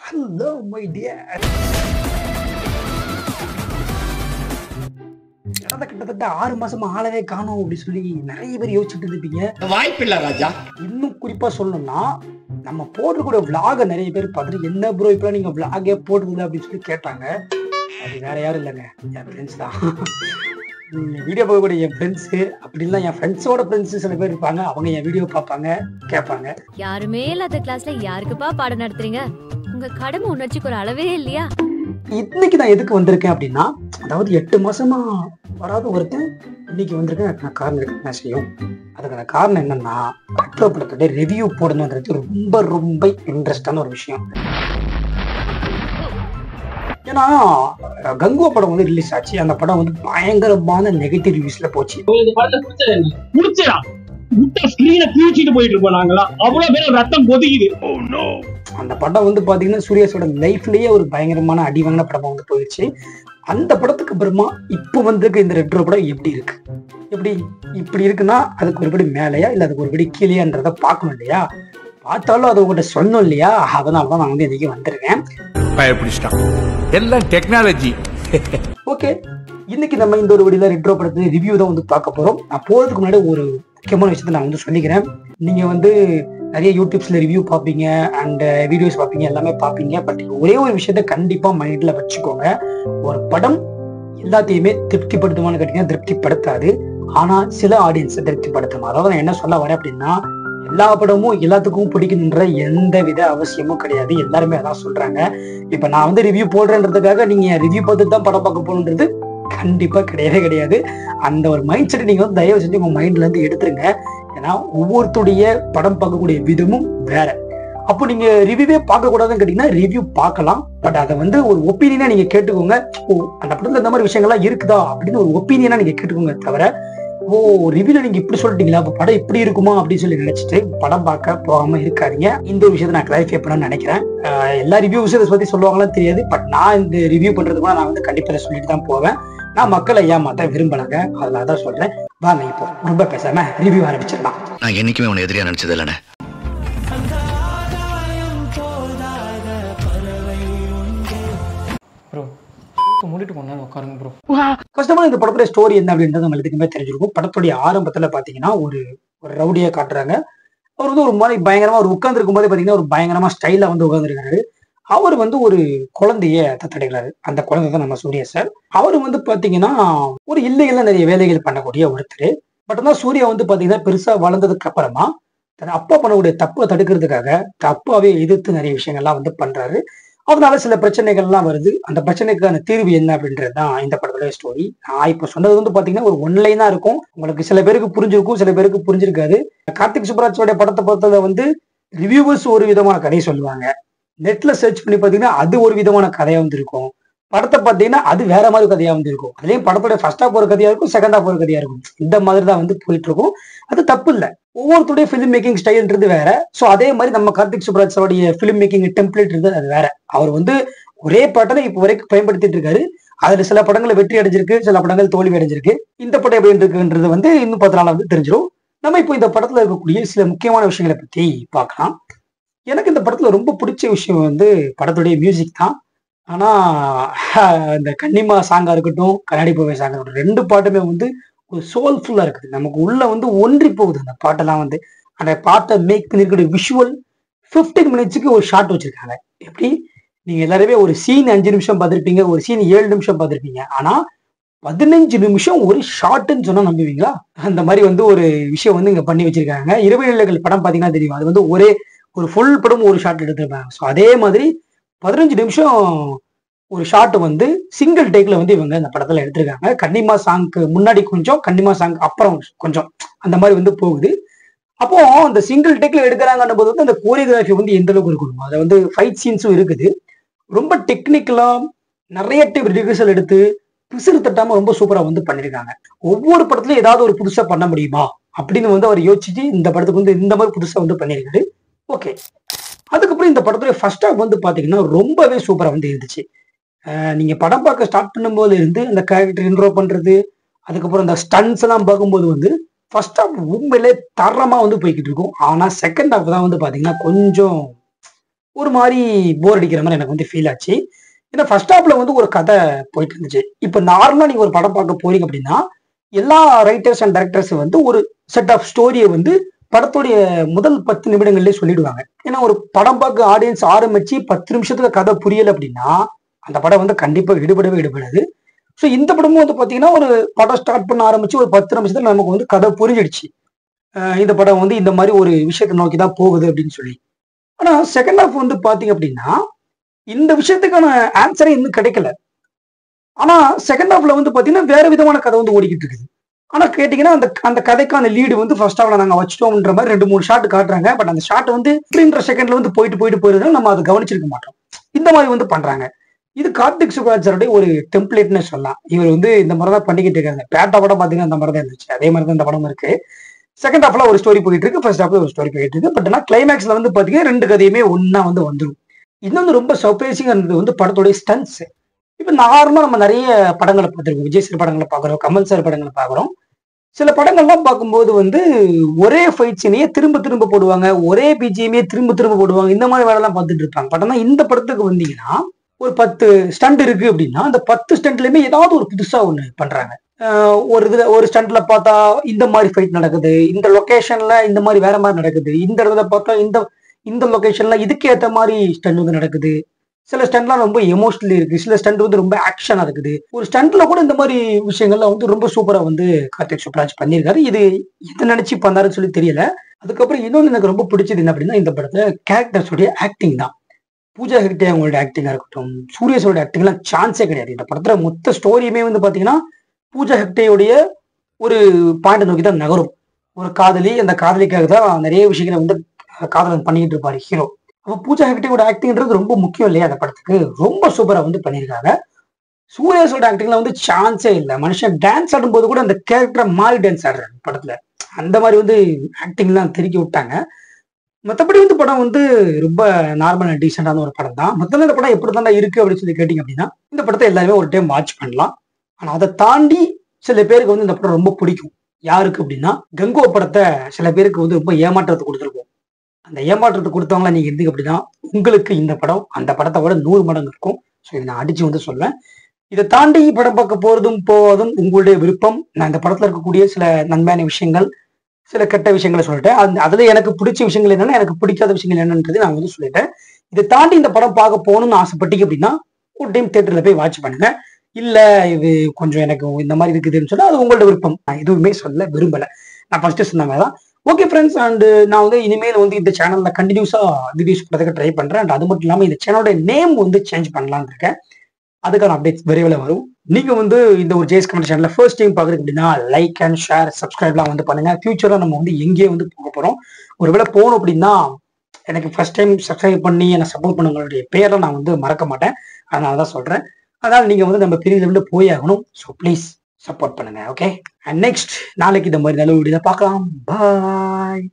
Hello, my dear. கிட்டத்தட்ட 6 மாசமா ஆளவே காணோம் அப்படின்னு சொல்லி நிறைய பேர் யோசிச்சுட்டு இருப்பீங்க. வாய்ப்பில்லை ராஜா. இன்னும் குறிப்பா சொல்லணும்னா நம்ம போடுறக்கூடிய விளாக நிறைய பேர் பார்த்துட்டு என்ன ப்ரோ இப்பெல்லாம் நீங்க விளாகே போடுறது அப்படின்னு சொல்லி கேட்டாங்க. அது வேற யாரும் இல்லைங்க, என் ஃப்ரெண்ட்ஸ் தான். வீடியோ பார்க்கக்கூடிய என் ஃப்ரெண்ட்ஸு அப்படின்னா என் ஃப்ரெண்ட்ஸோட ஃப்ரெண்ட்ஸு சில பேர் இருப்பாங்க. அவங்க என் வீடியோ பார்ப்பாங்க, கேட்பாங்க. யாருமே இல்லாத கிளாஸ்ல யாருக்குப்பா பாடம் நடத்துறீங்க? உங்க கடமை உணர்ச்சிக்கு ஒரு அளவே இல்லையா? இன்னைக்கு நான் எதுக்கு வந்திருக்கேன் அப்படின்னா, அதாவது 8 மாசமா வராத ஒருத்தன் இன்னைக்கு வந்திருக்கேன். காரணம் இருக்கு, என்ன செய்யும். அதுக்கான காரணம் என்னன்னா, ரெட்ரோ படத்தோட ரிவ்யூ போடணுங்கிறது ரொம்ப ரொம்ப இன்ட்ரெஸ்டான ஒரு விஷயம். ஏன்னா கங்குவா படம் வந்து ரிலீஸ் ஆச்சு. அந்த படம் வந்து பயங்கரமான நெகட்டிவ் ரிவ்யூஸ்ல போச்சு. அந்த படம் வந்து பாத்தீங்கன்னா சூர்யாஸோட லைஃப்லயே ஒரு பயங்கரமான அடி வாங்கின படமா வந்து போயிடுச்சு. அந்த படத்துக்கு அப்புறமா இப்ப வந்திருக்க இந்த ரெட்ரோ படம் எப்படி இருக்கு, இப்படி இருக்குன்னா அதுக்கு ஒருபடி மேலையா இல்ல அதுக்கு ஒருபடி கீழேன்றத பார்க்கணும் இல்லையா? பார்த்தாலும் அது உங்கள்கிட்ட சொன்னோம் இல்லையா? அதனாலதான் நான் வந்து இன்னைக்கு வந்திருக்கேன். எல்லாம் டெக்னாலஜி. ஓகே, இன்னைக்கு நம்ம இந்த ஒரு வீடியோல ரெட்ரோ படத்துல ரிவ்யூ தான் வந்து பார்க்க போறோம். நான் போறதுக்கு முன்னாடி ஒரு முக்கியமான விஷயத்த நான் வந்து சொல்லிக்கிறேன். நீங்க வந்து நிறைய யூடியூப்ஸ்ல ரிவ்யூ பார்ப்பீங்க அண்ட் வீடியோஸ் பார்ப்பீங்க, எல்லாமே பார்ப்பீங்க. பட் ஒரே ஒரு விஷயத்த கண்டிப்பா மைண்ட்ல வச்சுக்கோங்க. ஒரு படம் எல்லாத்தையுமே திருப்திப்படுத்துமான்னு கேட்டீங்கன்னா திருப்திப்படுத்தாது. ஆனா சில ஆடியன்ஸை திருப்திப்படுத்தும். அதாவது நான் என்ன சொல்ல வரேன் அப்படின்னா, எல்லா படமும் எல்லாத்துக்கும் பிடிக்கணுன்ற எந்த வித அவசியமும் கிடையாது. எல்லாருமே அதான் சொல்றாங்க. இப்ப நான் வந்து ரிவ்யூ போடுறேன்றதுக்காக நீங்க ரிவ்யூ பார்த்துட்டு தான் படம் பார்க்க போகணுன்றது கண்டிப்பா கிடையவே கிடையாது. அந்த ஒரு மைண்ட் செட் நீங்க வந்து தயவு செஞ்சு உங்க மைண்ட்ல இருந்து எடுத்துருங்க. ஏன்னா ஒவ்வொருத்தருடைய படம் பார்க்கக்கூடிய விதமும் வேற. அப்போ நீங்க ரிவ்யூவே பார்க்க கூடாதுன்னு கேட்டீங்கன்னா ரிவ்யூ பார்க்கலாம். பட் அதை வந்து ஒரு ஒப்பீனியனா நீங்க கேட்டுக்கோங்க. ஓ, அந்த படத்துல இந்த மாதிரி விஷயங்கள்லாம் இருக்குதா அப்படின்னு ஒரு ஒப்பீனியனா நீங்க கேட்டுக்கோங்க. தவிர ஓ ரிவ்யூல நீங்க இப்படி சொல்லிட்டீங்களா, அப்ப படம் இப்படி இருக்குமா அப்படின்னு சொல்லி நினைச்சிட்டு படம் பார்க்க போகாம இருக்காதீங்க. இந்த ஒரு விஷயத்தை நான் கிளாரிஃபை பண்ணணும்னு நினைக்கிறேன். எல்லா ரிவ்யூஸும் இதை பத்தி சொல்லுவாங்களா தெரியாது. பட் நான் இந்த ரிவ்யூ பண்றதுக்கு நான் வந்து கண்டிப்பா சொல்லிட்டு தான் போவேன். நான் மக்களை ஏமாத்த விரும்பலங்க, அதனால தான் சொல்றேன். வாங்க இப்போ ரொம்ப பேசாம ரிவ்யூ ஆரம்பிச்சிடலாம். நான் என்னைக்குமே உன்னை எதிரியா நினைச்சது இல்லைண்ணே. கஷ்டமா இந்த படத்துல ஸ்டோரி என்ன அப்படின்றது நம்ம எதுக்குமே தெரிஞ்சிருக்கும். படத்துடைய ஆரம்பத்துல பாத்தீங்கன்னா ஒரு ரவுடியா காட்டுறாங்க. அவர் வந்து ஒரு மாதிரி பயங்கரமா ஒரு உட்கார்ந்து இருக்கும் போதே பாத்தீங்கன்னா ஒரு பயங்கரமா ஸ்டைலா வந்து உட்கார்ந்துருக்காரு. அவர் வந்து ஒரு குழந்தைய தத்தெடுக்கிறாரு. அந்த குழந்தை தான் நம்ம சூர்யா சார். அவர் வந்து பாத்தீங்கன்னா ஒரு இல்லைகள்லாம் நிறைய வேலைகள் பண்ணக்கூடிய ஒருத்தர். பட் தான் சூர்யா வந்து பாத்தீங்கன்னா பெருசா வளர்ந்ததுக்கு அப்புறமா தன் அப்பா பண்ணக்கூடிய தப்பை தடுக்கிறதுக்காக அப்பாவே எதிர்த்து நிறைய விஷயங்கள்லாம் வந்து பண்றாரு. அதனால சில பிரச்சனைகள்லாம் வருது. அந்த பிரச்சனைக்கான தீர்வு என்ன அப்படின்றதுதான் இந்த படத்தோட ஸ்டோரி. நான் இப்ப சொன்னது வந்து பாத்தீங்கன்னா ஒரு ஒன்லைன் தான் இருக்கும். உங்களுக்கு சில பேருக்கு புரிஞ்சிருக்கும், சில பேருக்கு புரிஞ்சிருக்காது. கார்த்திக் சுப்ராஜோட படத்தை பொறுத்தவரை வந்து ரிவ்யூவர்ஸ் ஒரு விதமான கதையை சொல்லுவாங்க. நெட்ல சர்ச் பண்ணி பாத்தீங்கன்னா அது ஒரு விதமான கதையா வந்து இருக்கும். படத்தை பார்த்தீங்கன்னா அது வேற மாதிரி கதையா வந்து இருக்கும். அதுலயும் படத்தோட ஃபர்ஸ்ட் ஹாஃப் ஒரு கதையா இருக்கும், செகண்ட் ஹாஃப் ஒரு கதையா இருக்கும். இந்த மாதிரி தான் வந்து போயிட்டு இருக்கும். அது தப்பு இல்லை. ஒவ்வொருத்தருடைய ஃபிலிம் மேக்கிங் ஸ்டைல்ன்றது வேற. ஸோ அதே மாதிரி நம்ம கார்த்திக் சுப்ராஜ் சாருடைய ஃபிலிம் மேக்கிங் டெம்ப்ளேட் இருந்தது அது வேற. அவர் வந்து ஒரே பாட்டை இப்போ வரைக்கும் பயன்படுத்திட்டு இருக்காரு. அதுல சில படங்கள் வெற்றி அடைஞ்சிருக்கு, சில படங்கள் தோல்வி அடைஞ்சிருக்கு. இந்த படம் எப்படி இருக்குன்றது வந்து இன்னும் 10 நாள் வந்து தெரிஞ்சிடும். நம்ம இப்போ இந்த படத்துல இருக்கக்கூடிய சில முக்கியமான விஷயங்களை பத்தி பார்க்கலாம். எனக்கு இந்த படத்துல ரொம்ப பிடிச்ச விஷயம் வந்து படத்துடைய மியூசிக் தான். ஆனா இந்த கன்னிமா சாங்கா இருக்கட்டும், கண்ணாடி போவே சாங்கா இருக்கட்டும், 2 பாட்டுமே வந்து ஒரு சோல்ஃபுல்லா இருக்குது. நமக்கு உள்ள வந்து ஒன்றி போகுது அந்த பாட்டெல்லாம் வந்து. அந்த பாட்டை மேக் பண்ணிருக்கிற விஷுவல் 15 மினிட்ஸுக்கு ஒரு ஷார்ட் வச்சிருக்காங்க. எப்படி நீங்க எல்லாருமே ஒரு சீன் 5 நிமிஷம் பார்த்திருப்பீங்க, ஒரு சீன் 7 நிமிஷம் பார்த்திருப்பீங்க. ஆனா 15 நிமிஷம் ஒரு ஷார்ட்ன்னு சொன்னா நம்புவீங்களா? அந்த மாதிரி வந்து ஒரு விஷயம் வந்து இங்க பண்ணி வச்சிருக்காங்க. இரவு நிலைகள் படம் பாத்தீங்கன்னா தெரியும். அது வந்து ஒரே ஒரு ஃபுல் படம் ஒரு ஷார்ட் எடுத்திருப்பாங்க. ஸோ அதே மாதிரி 15 நிமிஷம் ஒரு ஷார்ட் வந்து சிங்கிள் டேக்ல வந்து இவங்க இந்த படத்துல எடுத்திருக்காங்க. கன்னிமா சாங்க்கு முன்னாடி கொஞ்சம், கன்னிமா சாங் அப்புறம் கொஞ்சம், அந்த மாதிரி வந்து போகுது. அப்போ அந்த சிங்கிள் டேக்ல எடுக்கிறாங்கன்னும் போது வந்து அந்த கோரியோகிராஃபி வந்து எந்த அளவுக்கு இருக்கணும். அதை வந்து ஃபைட் சீன்ஸும் இருக்குது. ரொம்ப டெக்னிக்கலா நிறைய டைம் ரிஹர்சல் எடுத்து பிசுறு தட்டாம ரொம்ப சூப்பரா வந்து பண்ணிருக்காங்க. ஒவ்வொரு படத்துலயும் ஏதாவது ஒரு புதுசா பண்ண முடியுமா அப்படின்னு வந்து அவர் யோசிச்சுட்டு இந்த படத்துக்கு வந்து இந்த மாதிரி புதுசா வந்து பண்ணிருக்காரு. ஓகே, அதுக்கப்புறம் இந்த படத்துடைய ஃபர்ஸ்ட் ஹாஃப் வந்து பாத்தீங்கன்னா ரொம்பவே சூப்பரா வந்து இருந்துச்சு. நீங்க படம் பார்க்க ஸ்டார்ட் பண்ணும்போது இருந்து அந்த கேரக்டர் இன்ட்ரோ பண்றது, அதுக்கப்புறம் இந்த ஸ்டன்ஸ் எல்லாம் பார்க்கும்போது வந்து ஃபர்ஸ்ட் ஹாஃப் உண்மையிலே தரமா வந்து போய்கிட்டு இருக்கும். ஆனா செகண்ட் ஹாஃப் தான் வந்து பாத்தீங்கன்னா கொஞ்சம் ஒரு மாதிரி போர் அடிக்கிற மாதிரி எனக்கு வந்து ஃபீல் ஆச்சு. ஏன்னா ஃபர்ஸ்ட் ஹாஃப்ல வந்து ஒரு கதை போயிட்டு இருந்துச்சு. இப்ப நார்மலா நீங்க ஒரு படம் பார்க்க போறீங்க அப்படின்னா, எல்லா ரைட்டர்ஸ் அண்ட் டைரக்டர்ஸ் வந்து ஒரு செட் ஆஃப் ஸ்டோரிய வந்து படத்துடைய முதல் 10 நிமிடங்கள்லயே சொல்லிடுவாங்க. ஏன்னா ஒரு படம் பார்க்க ஆடியன்ஸ் ஆரம்பிச்சு 10 நிமிஷத்துல கதை புரியல அப்படின்னா, அந்த படம் வந்து கண்டிப்பா ஈடுபடாது. ஸோ இந்த படமும் வந்து பாத்தீங்கன்னா, ஒரு படம் ஸ்டார்ட் பண்ண ஆரம்பிச்சு ஒரு 10 நிமிஷத்துல நமக்கு வந்து கதை புரிஞ்சிடுச்சு. இந்த படம் வந்து இந்த மாதிரி ஒரு விஷயத்தை நோக்கி தான் போகுது அப்படின்னு சொல்லி. ஆனா செகண்ட் ஹாஃப் வந்து பாத்தீங்க அப்படின்னா, இந்த விஷயத்துக்கான ஆன்சரே இன்னும் கிடைக்கல. ஆனா செகண்ட் ஹாஃப்ல வந்து பாத்தீங்கன்னா வேற விதமான கதை வந்து ஓடிக்கிட்டு இருக்குது. ஆனா கேட்டீங்கன்னா அந்த அந்த கதைக்கான லீடு வந்து ஃபர்ஸ்ட் ஹாஃப்ல நாங்க வச்சிட்டோம்ன்ற மாதிரி 2, 3 ஷாட் காட்டுறாங்க. பட் அந்த ஷாட் வந்து 3 செகண்ட்ல வந்து போயிட்டு போயிருந்தாலும் நம்ம அதை கவனிச்சிருக்க மாட்டோம். இந்த மாதிரி வந்து பண்றாங்க. இது கார்த்திக் சுப்ராஜருடைய ஒரு டெம்ப்ளேட்னு சொல்லலாம். இவர் வந்து இந்த மாதிரி தான் பண்ணிக்கிட்டு இருக்காங்க. பேட்டா படம் பாத்தீங்கன்னா அந்த மாதிரி தான் இருந்துச்சு. அதே மாதிரி தான் இந்த படம் இருக்கு. செகண்ட் ஹாஃப்ல ஒரு ஸ்டோரி போயிட்டு இருக்கு, ஃபர்ஸ்ட் ஹாஃப்ல ஒரு ஸ்டோரி போயிட்டு இருக்கு. பட் ஆனா கிளைமேக்ஸ்ல வந்து பாத்தீங்கன்னா 2 கதையுமே ஒன்னா வந்து வந்துடும். இன்னொன்று ரொம்ப சர்ப்ரைசிங்கா இருந்தது வந்து படத்துடைய ஸ்டன்ட்ஸ். இப்ப நார்மலா நம்ம நிறைய படங்களை பார்த்திருக்கோம். விஜய் சார் படங்களை பார்க்குறோம், கமல் சார் படங்களை பார்க்குறோம். சில படங்கள்லாம் பார்க்கும்போது வந்து ஒரே ஃபைட் சீனையே திரும்ப திரும்ப போடுவாங்க, ஒரே பிஜிஎம்ஏ திரும்ப திரும்ப போடுவாங்க. இந்த மாதிரி வேலைலாம் பார்த்துட்டு இருப்பாங்க. பட் ஆனா இந்த படத்துக்கு வந்தீங்கன்னா ஒரு 10 ஸ்டண்ட் இருக்கு அப்படின்னா அந்த 10 ஸ்டண்ட்லயுமே ஏதாவது ஒரு புதுசா ஒண்ணு பண்றாங்க. ஒரு ஸ்டண்ட்ல பார்த்தா இந்த மாதிரி ஃபைட் நடக்குது, இந்த லொகேஷன்ல இந்த மாதிரி வேற மாதிரி நடக்குது, இந்த இடத்துல பார்த்தா இந்த இந்த லொகேஷன்ல இதுக்கு ஏத்த மாதிரி ஸ்டண்ட் வந்து நடக்குது. சில ஸ்டண்ட்லாம் ரொம்ப எமோஷனலி இருக்கு, சில ஸ்டண்ட் வந்து ரொம்ப ஆக்ஷனா இருக்குது. ஒரு ஸ்டண்ட்ல கூட இந்த மாதிரி விஷயங்கள்லாம் வந்து ரொம்ப சூப்பரா வந்து கார்த்திக் சுப்ராஜ் பண்ணியிருக்காரு. இது எதை நினைச்சு பண்ணாருன்னு சொல்லி தெரியல. அதுக்கப்புறம் இன்னொன்னு எனக்கு ரொம்ப பிடிச்சது என்ன அப்படின்னா, இந்த படத்துல கேரக்டர்ஸ் உடைய ஆக்டிங் தான். பூஜா ஹெக்டே அவங்களோட ஆக்டிங்கா இருக்கட்டும், சூரியஸோட ஆக்டிங்லாம் சான்ஸே கிடையாது. இந்த படத்துல மொத்த ஸ்டோரியுமே வந்து பாத்தீங்கன்னா பூஜா ஹெக்டேயுடைய ஒரு பாயிண்ட் நோக்கி தான் நகரும். ஒரு காதலி, அந்த காதலிக்காக தான் நிறைய விஷயங்களை வந்து காதலன் பண்ணிட்டு இருப்பாரு ஹீரோ. அப்ப பூஜா ஹெக்டேயோட ஆக்டிங்ன்றது ரொம்ப முக்கியம் இல்லையா அந்த படத்துக்கு. ரொம்ப சூப்பரா வந்து பண்ணியிருக்காங்க. சூர்யாஸோட ஆக்டிங்ல வந்து சான்ஸே இல்லை. மனுஷன் டான்ஸ் ஆடும்போது கூட அந்த கேரக்டரை மாறி டான்ஸ் ஆடுறாரு படத்துல. அந்த மாதிரி வந்து ஆக்டிங்லாம் தெருக்கி விட்டாங்க. மற்றபடி வந்து படம் வந்து ரொம்ப நார்மல் அண்ட் டீசெண்டான ஒரு படம் தான். மொத்தம் இந்த படம் எப்படி தான் இருக்கு அப்படின்னு சொல்லி கேட்டீங்க அப்படின்னா, இந்த படத்தை எல்லாருமே ஒரு டைம் வாட்ச் பண்ணலாம். ஆனா அதை தாண்டி சில பேருக்கு வந்து இந்த படம் ரொம்ப பிடிக்கும். யாருக்கு அப்படின்னா, கங்கோ படத்தை சில பேருக்கு வந்து ரொம்ப ஏமாற்றத்தை கொடுத்துருக்கும். அந்த ஏமாற்றத்தை கொடுத்தவங்கள நீங்க இருந்தீங்க அப்படின்னா, உங்களுக்கு இந்த படம் அந்த படத்தை விட 100 மடங்கு இருக்கும். ஸோ இதை நான் அடிச்சு வந்து சொல்வேன். இதை தாண்டி படம் பார்க்க போறதும் போவதும் உங்களுடைய விருப்பம். நான் இந்த படத்துல இருக்கக்கூடிய சில நன்மையான விஷயங்கள், சில கெட்ட விஷயங்களை சொல்லிட்டேன். அதுல எனக்கு பிடிச்ச விஷயங்கள் என்னன்னா, எனக்கு பிடிக்காத விஷயங்கள் என்னன்றது நான் வந்து சொல்லிட்டேன். இதை தாண்டி இந்த படம் பார்க்க போகணும்னு ஆசைப்பட்டீங்க அப்படின்னா, ஒரு டைம் தியேட்டர்ல போய் வாட்ச் பண்ணுங்க. இல்ல இது கொஞ்சம் எனக்கு இந்த மாதிரி இருக்குதுன்னு சொன்னா அது உங்களோட விருப்பம். நான் எதுவுமே சொல்ல விரும்பல. நான் ஃபர்ஸ்ட் சொன்ன மாதிரி தான். ஓகே ஃப்ரெண்ட்ஸ், அண்ட் நான் வந்து இனிமேல் வந்து இந்த சேனல்ல கண்டினியூஸா வீடியோஸ் போடுறதுக்கு ட்ரை பண்றேன். அண்ட் அது மட்டும் இல்லாம இந்த சேனலோட நேம் வந்து சேஞ்ச் பண்ணலாம்னு இருக்கேன். அதுக்கான அப்டேட்ஸ் விரைவில் வரும். நீங்க வந்து இந்த ஒரு ஜேஎஸ் கமெண்ட் சேனல்ல ஃபர்ஸ்ட் டைம் பாக்குறீங்க அப்படின்னா லைக் அண்ட் ஷேர் சப்ஸ்கிரைப்லாம் வந்து பண்ணுங்க. ஃபியூச்சர்ல நம்ம வந்து எங்கேயே வந்து போக போறோம். ஒருவேளை போகணும் அப்படின்னா எனக்கு ஃபர்ஸ்ட் டைம் சப்ஸ்கிரைப் பண்ணி என்னை சப்போர்ட் பண்ணவங்களுடைய பேரை நான் வந்து மறக்க மாட்டேன். அதனால தான் சொல்றேன். அதனால நீங்க வந்து நம்ம பெரிய லெவலில் போய் ஆகணும். ஸோ ப்ளீஸ் சப்போர்ட் பண்ணுங்க. ஓகே, அண்ட் நெக்ஸ்ட் நாளைக்கு இந்த மாதிரி நல்ல வீடியோ பார்க்கலாம். பாய்.